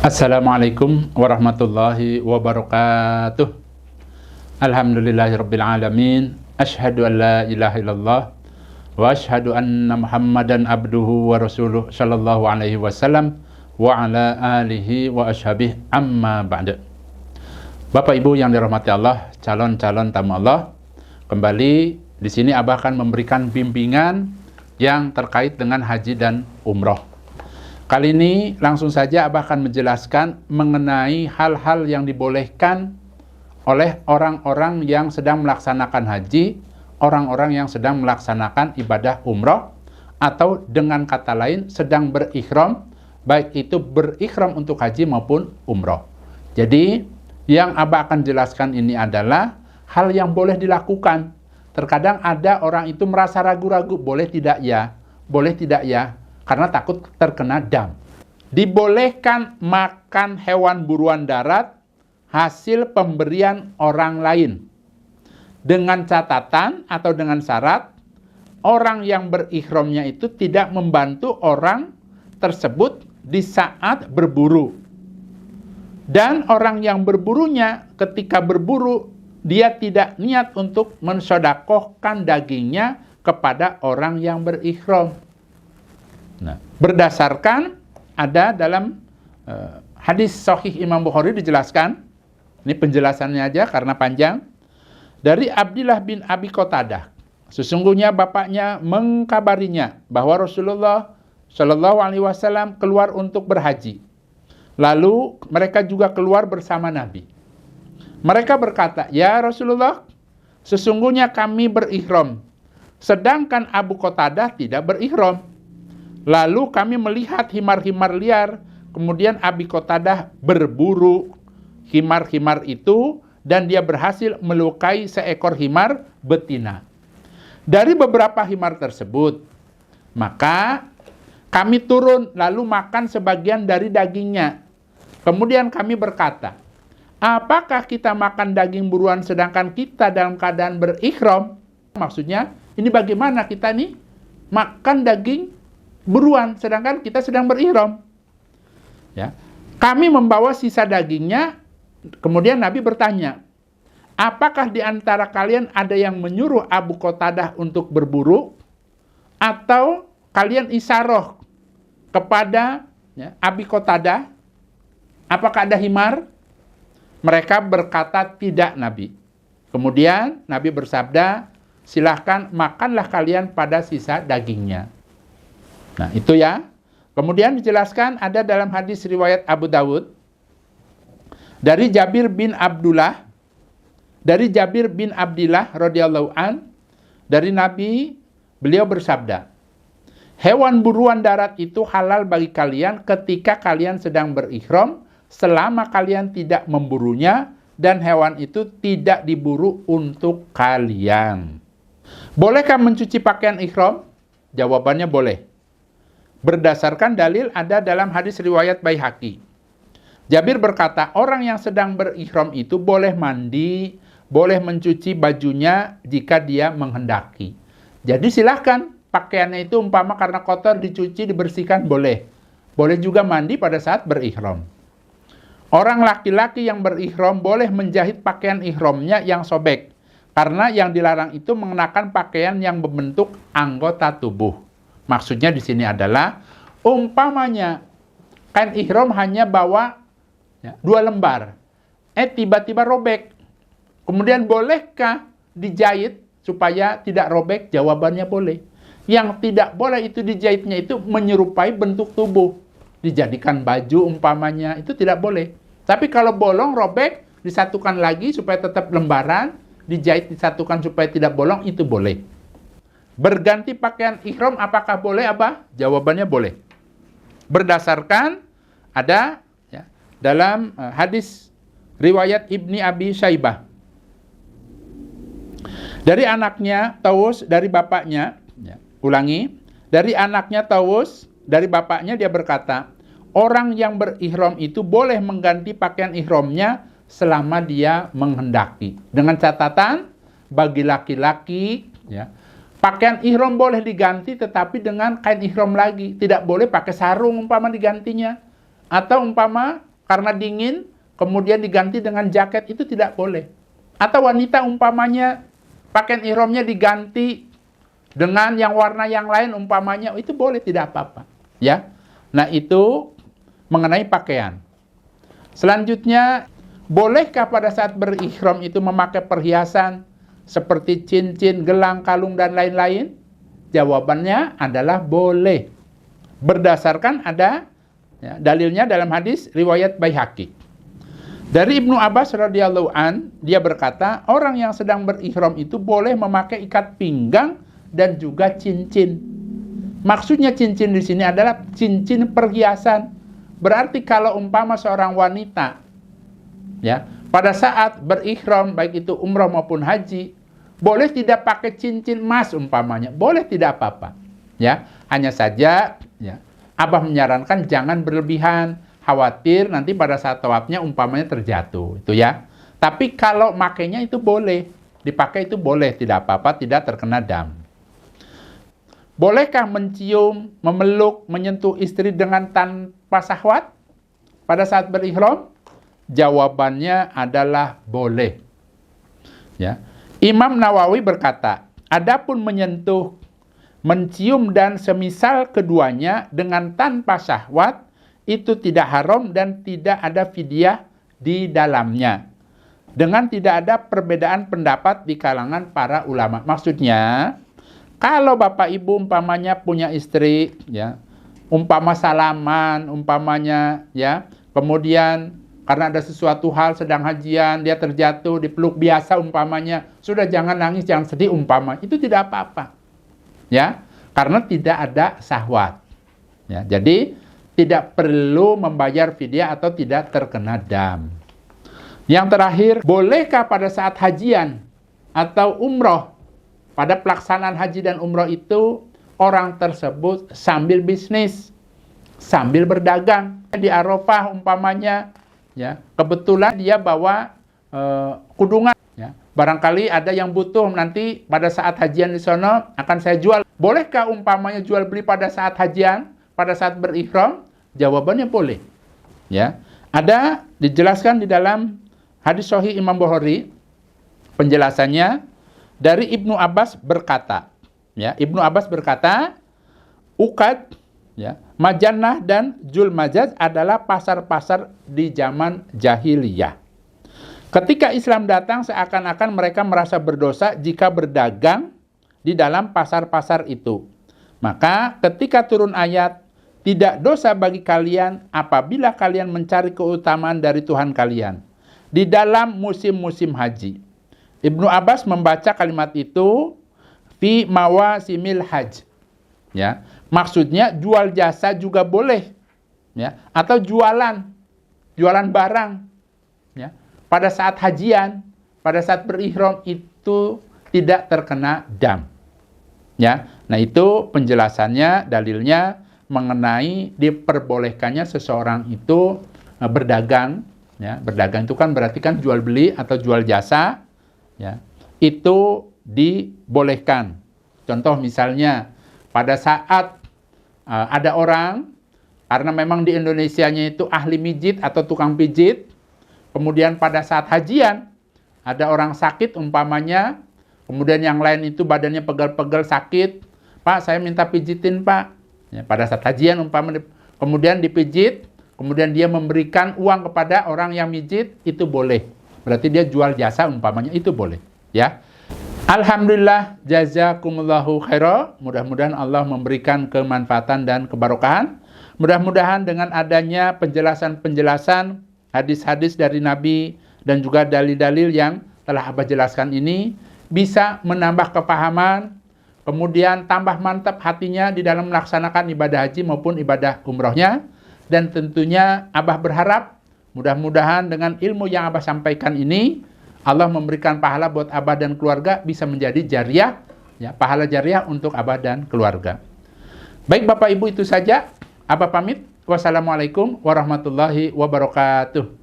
Assalamualaikum warahmatullahi wabarakatuh. Alhamdulillahirabbil alamin. Asyhadu an la ilaha illallah wa asyhadu anna Muhammadan abduhu wa rasuluh sallallahu alaihi wasallam wa ala alihi wa ashabihi amma ba'da. Bapak Ibu yang dirahmati Allah, calon-calon tamu Allah, kembali di sini Abah akan memberikan bimbingan yang terkait dengan haji dan umroh. Kali ini langsung saja Abah akan menjelaskan mengenai hal-hal yang dibolehkan oleh orang-orang yang sedang melaksanakan haji, orang-orang yang sedang melaksanakan ibadah umroh, atau dengan kata lain sedang berikhram, baik itu berikhram untuk haji maupun umroh. Jadi yang Abah akan jelaskan ini adalah hal yang boleh dilakukan. Terkadang ada orang itu merasa ragu-ragu, boleh tidak ya, karena takut terkena dam. Dibolehkan makan hewan buruan darat hasil pemberian orang lain. Dengan catatan atau dengan syarat, orang yang berikhramnya itu tidak membantu orang tersebut di saat berburu. Dan orang yang berburunya ketika berburu, dia tidak niat untuk mensedekahkan dagingnya kepada orang yang berikhram. Nah, berdasarkan ada dalam hadis sahih Imam Bukhari dijelaskan, ini penjelasannya aja karena panjang, dari Abdillah bin Abi Qatadah, sesungguhnya bapaknya mengkabarinya bahwa Rasulullah Shallallahu Alaihi Wasallam keluar untuk berhaji. Lalu mereka juga keluar bersama Nabi. Mereka berkata, ya Rasulullah, sesungguhnya kami berikhram, sedangkan Abu Qatadah tidak berikhram. Lalu kami melihat himar-himar liar, kemudian Abi Qatadah berburu himar-himar itu, dan dia berhasil melukai seekor himar betina. Dari beberapa himar tersebut, maka kami turun lalu makan sebagian dari dagingnya. Kemudian kami berkata, apakah kita makan daging buruan sedangkan kita dalam keadaan berikhram? Maksudnya, ini bagaimana kita nih makan daging buruan sedangkan kita sedang berikhram? Ya. Kami membawa sisa dagingnya, kemudian Nabi bertanya, apakah di antara kalian ada yang menyuruh Abu Qatadah untuk berburu, atau kalian isyarah kepada Abi Qatadah, apakah ada himar? Mereka berkata tidak, Nabi. Kemudian Nabi bersabda, silahkan makanlah kalian pada sisa dagingnya. Nah itu ya. Kemudian dijelaskan ada dalam hadis riwayat Abu Dawud dari Jabir bin Abdullah radhiyallahu an, dari Nabi, beliau bersabda, hewan buruan darat itu halal bagi kalian ketika kalian sedang berikhram, selama kalian tidak memburunya dan hewan itu tidak diburu untuk kalian. Bolehkah mencuci pakaian ikhram? Jawabannya boleh. Berdasarkan dalil ada dalam hadis riwayat Baihaqi. Jabir berkata, orang yang sedang berikhram itu boleh mandi, boleh mencuci bajunya jika dia menghendaki. Jadi silahkan, pakaiannya itu umpama karena kotor dicuci, dibersihkan, boleh. Boleh juga mandi pada saat berikhram. Orang laki-laki yang berikhram boleh menjahit pakaian ikhramnya yang sobek. Karena yang dilarang itu mengenakan pakaian yang membentuk anggota tubuh. Maksudnya di sini adalah, umpamanya kain ihram hanya bawa 2 lembar. Tiba-tiba robek. Kemudian bolehkah dijahit supaya tidak robek? Jawabannya boleh. Yang tidak boleh itu dijahitnya itu menyerupai bentuk tubuh. Dijadikan baju umpamanya, itu tidak boleh. Tapi kalau bolong, robek, disatukan lagi supaya tetap lembaran, dijahit disatukan supaya tidak bolong, itu boleh. Berganti pakaian ihram apakah boleh, Abah? Jawabannya boleh. Berdasarkan ada dalam hadis riwayat Ibni Abi Syaibah. Dari anaknya Tawus, dari bapaknya, dari anaknya Tawus, dari bapaknya dia berkata, orang yang berikhram itu boleh mengganti pakaian ihramnya selama dia menghendaki. Dengan catatan, bagi laki-laki, pakaian ihram boleh diganti tetapi dengan kain ihram lagi. Tidak boleh pakai sarung umpama digantinya. Atau umpama karena dingin, kemudian diganti dengan jaket, itu tidak boleh. Atau wanita umpamanya pakaian ihramnya diganti dengan yang warna yang lain umpamanya, itu boleh, tidak apa-apa. Ya. Nah, itu mengenai pakaian. Selanjutnya, bolehkah pada saat berihram itu memakai perhiasan seperti cincin, gelang, kalung, dan lain-lain? Jawabannya adalah boleh. Berdasarkan ada dalilnya dalam hadis riwayat Baihaqi. Dari Ibnu Abbas radhiyallahu an, dia berkata, orang yang sedang berihram itu boleh memakai ikat pinggang dan juga cincin. Maksudnya cincin di sini adalah cincin perhiasan. Berarti kalau umpama seorang wanita, ya, pada saat berihram baik itu umrah maupun haji, boleh tidak pakai cincin emas umpamanya, boleh, tidak apa-apa. Ya, hanya saja, ya, Abah menyarankan jangan berlebihan. Khawatir nanti pada saat tawafnya umpamanya terjatuh, itu ya. Tapi kalau makainya itu boleh, dipakai itu boleh, tidak apa-apa, tidak terkena dam. Bolehkah mencium, memeluk, menyentuh istri dengan tanpa syahwat pada saat berihram? Jawabannya adalah boleh. Ya. Imam Nawawi berkata, adapun menyentuh, mencium dan semisal keduanya dengan tanpa syahwat, itu tidak haram dan tidak ada fidyah di dalamnya. Dengan tidak ada perbedaan pendapat di kalangan para ulama. Maksudnya, kalau Bapak Ibu umpamanya punya istri, ya, umpama salaman, umpamanya, ya, kemudian karena ada sesuatu hal sedang hajian, dia terjatuh, dipeluk biasa umpamanya, sudah jangan nangis, jangan sedih umpama, itu tidak apa-apa. Ya, karena tidak ada syahwat. Ya, jadi tidak perlu membayar fidyah atau tidak terkena dam. Yang terakhir, bolehkah pada saat hajian atau umroh, pada pelaksanaan haji dan umroh itu, orang tersebut sambil bisnis, sambil berdagang. Di Arafah umpamanya, ya, kebetulan dia bawa kudungan. Ya. Barangkali ada yang butuh nanti pada saat hajian di sana akan saya jual. Bolehkah umpamanya jual beli pada saat hajian, pada saat berihram? Jawabannya boleh. Ya, ada dijelaskan di dalam hadis sahih Imam Bukhari, penjelasannya dari Ibnu Abbas berkata, ya, Ibnu Abbas berkata, Uqad, ya, Majannah dan Julmajaz adalah pasar-pasar di zaman jahiliyah. Ketika Islam datang, seakan-akan mereka merasa berdosa jika berdagang di dalam pasar-pasar itu. Maka ketika turun ayat, tidak dosa bagi kalian apabila kalian mencari keutamaan dari Tuhan kalian di dalam musim-musim haji. Ibnu Abbas membaca kalimat itu fi mawasimil haj. Ya, maksudnya jual jasa juga boleh, ya, atau jualan barang, ya, pada saat hajian, pada saat berihram itu tidak terkena dam. Ya, nah itu penjelasannya, dalilnya mengenai diperbolehkannya seseorang itu berdagang, ya, berdagang itu kan berarti kan jual beli atau jual jasa, ya, itu dibolehkan. Contoh misalnya pada saat ada orang, karena memang di Indonesianya itu ahli mijit atau tukang pijit, kemudian pada saat hajian ada orang sakit umpamanya, kemudian yang lain itu badannya pegel-pegel sakit, Pak saya minta pijitin Pak. Ya, pada saat hajian umpama kemudian dipijit, kemudian dia memberikan uang kepada orang yang mijit, itu boleh. Berarti dia jual jasa umpamanya, itu boleh. Ya. Alhamdulillah, jazakumullahu khaira. Mudah-mudahan Allah memberikan kemanfaatan dan keberkahan. Mudah-mudahan dengan adanya penjelasan-penjelasan hadis-hadis dari Nabi dan juga dalil-dalil yang telah Abah jelaskan ini bisa menambah kepahaman, kemudian tambah mantap hatinya di dalam melaksanakan ibadah haji maupun ibadah umrohnya. Dan tentunya Abah berharap mudah-mudahan dengan ilmu yang Abah sampaikan ini, Allah memberikan pahala buat Abah dan keluarga, bisa menjadi jariah, ya, pahala jariah untuk Abah dan keluarga. Baik Bapak Ibu, itu saja. Abah pamit. Wassalamualaikum warahmatullahi wabarakatuh.